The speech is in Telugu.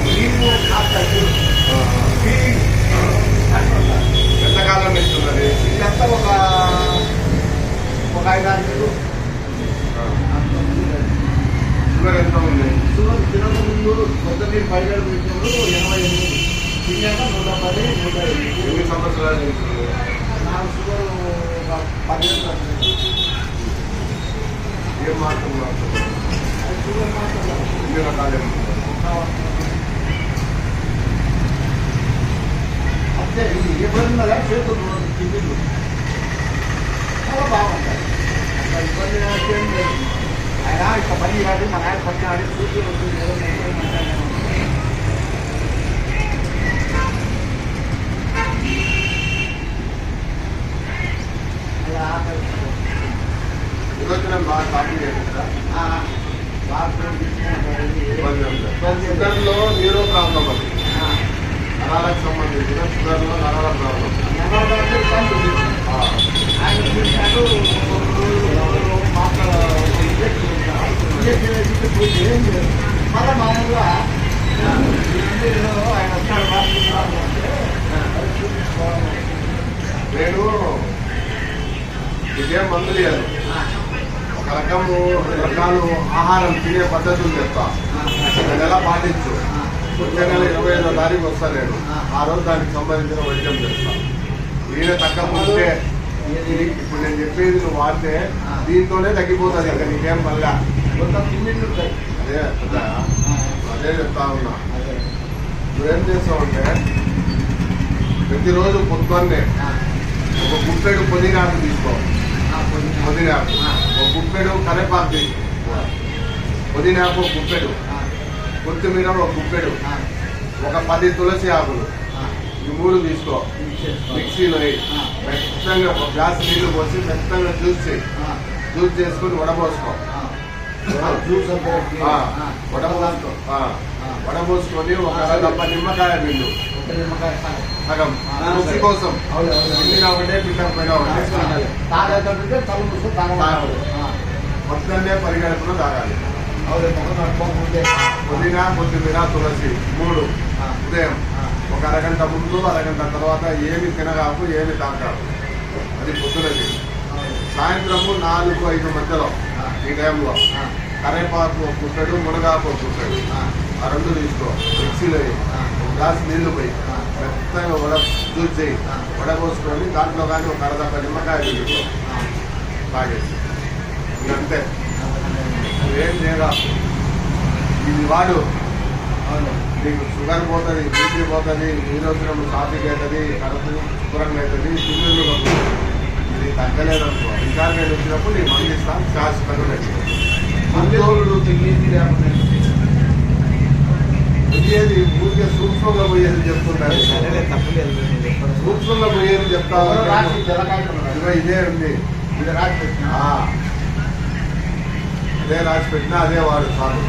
నీళ్ళు ఎంతకాలం ఇస్తున్నది? ఇదంతా ఒక 5-6 నెలలు. షుగర్ ఎంత ఉంది? షుగర్ తినకముందు పొద్దున్న 10 గంటలు పెట్టినప్పుడు 88, తిన్నాక 110, 120. ఎన్ని సంవత్సరాలు తింటుంది? నాకు షుగర్ 10 ఏళ్ళు వస్తుంది. ఏం మార్పు మారుతుంది? షుగర్ మాత్రం ఎన్ని రకాలు అంతే. ఇది ఎప్పుడున్నదా చేతులు తిండిలు చాలా బాగుంటాయి. అక్కడ ఇబ్బంది ఏం లేదు. ఆయన ఇక పని కాదు, మన ఆయన పని ఆడి చూసి విరోచనం బాగా కాపీ చేస్తుందా? ఇబ్బంది ఉంటుంది. షుగర్లో న్యూరో ప్రాబ్లం అది, నరాలకు సంబంధించిన షుగర్లో నరాల ప్రాబ్లం. మళ్ళీ మామూలుగా ఆయన నేను ఇదేం మందు లేదు, ఒక రకాలు ఆహారం తినే పద్ధతులు చెప్తా. నెల పాటించు. వచ్చే నెల 25వ తారీఖు వస్తా నేను. ఆ రోజు దానికి సంబంధించిన వైద్యం చేస్తా. ఈయన తగ్గకుంటే ఇప్పుడు నేను చెప్పేది నువ్వు వాడితే దీంతోనే తగ్గిపోతుంది. ఇంకా నీకేం మళ్ళా అదే అదే చెప్తా ఉన్నా. నువ్వేం చేస్తావంటే ప్రతిరోజు పొద్దున్నే ఒక గుప్పెడు పుదీనాకు తీసుకో. పుదీనాకు ఒక గుప్పెడు కరేపాకు తీసుకో. పుదీనాకు ఒక గుప్పెడు, కొత్తిమీర ఒక గుప్పెడు, ఒక 10 తులసి ఆకులు, ఈ 3 తీసుకో. మిక్సీలో మెత్తంగా ఒక గ్లాస్ నీళ్లు పోసి మెత్తంగా జ్యూస్ చేయి. జ్యూస్ చేసుకుని వడపోసుకో. వడపోసుకొని ఒక డబ్బా నిమ్మకాయ పిండు సగం రుచి కోసం. పిండిన ఒకటే పిండకపోయినా ఒకటే మొత్తాన్నే పరిగణకులు తాగాలి. పుదీనా, కొత్తిమీర, తులసి 3 ఉదయం. ఒక అరగంట ముందు, అరగంట తర్వాత ఏమి తినగాకు, ఏమి తాకాకు. అది పొద్దునది. సాయంత్రము 4-5 మధ్యలో ఈ టైంలో కరేపాకు ఒక కుట్టడు, మునగాకు ఒక కుట్టడు, ఆ 2 తీసుకో. మిక్సీలో ఒక గ్లాస్ నీళ్లు పోయి మెత్తగా జ్యూస్ చేయి. వడపోసుకొని దాంట్లో కానీ ఒక అరదక్క నిమ్మకాయ తీసుకో. తాగేసి ఇంకంతే. ఏం చేయగా ఇది వాడు. నీకు షుగర్ పోతుంది, బీపీ పోతుంది, నీరోజనం సాఫీగా అవుతుంది, కడుపు శుభ్రంగా అవుతుంది, తిన్నులు ఇది తగ్గలేదనుకో. ఇంకా నేను వచ్చినప్పుడు నేను మందిస్తాను శాశ్వతంగా. మందులు తిరిగి లేకుండా పోయేది ఊరికే సూక్ష్మంగా పోయేది చెప్తున్నారు. సూక్ష్మంగా పోయేది చెప్తావు. ఇదే ఉంది, ఇది రాసి పెట్టిన అదే రాసి పెట్టినా అదే వాడు చాలు.